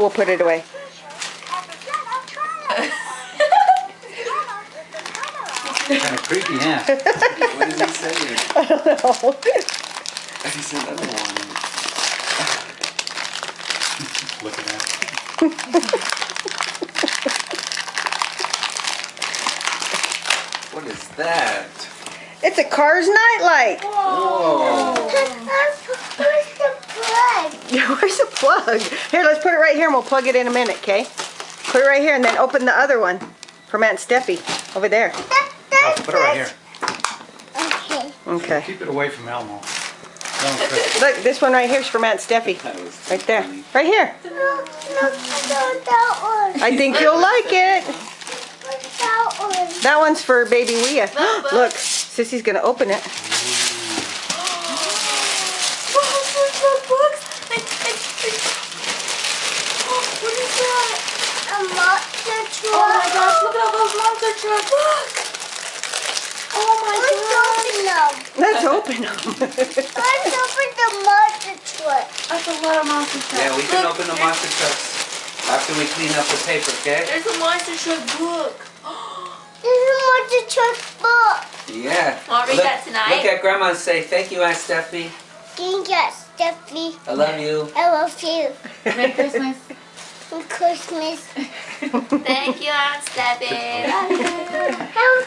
We'll put it away. Kind of creepy, huh? What did he say here? I don't know. He said, I don't want it. Look at that. What is that? It's a Cars nightlight. Whoa. Where's the plug? Here, let's put it right here and we'll plug it in a minute, okay? Put it right here and then open the other one from Aunt Steffi over there. Oh, put it right here. Okay. Okay. Keep it away from Elmo. Look, this one right here is from Aunt Steffi. That was Right there. funny. Right here. No, that one. I think you'll like it. What's that one? That one's for baby Wea. Look, Sissy's gonna open it. What is that? A monster truck. Oh my gosh, look at all those monster trucks. Oh my god. Let's open them. Let's open the monster truck. That's a lot of monster trucks. Yeah, we can Look, open the monster trucks after we clean up the paper, okay? There's a monster truck book. There's a monster truck book. Yeah. I'll read Look- that tonight. Look at Grandma and say, thank you, Aunt Steffi. Thank you, Steffi. I love you. I love you. Merry Christmas. For Christmas. Thank you, Aunt Steffi. I'm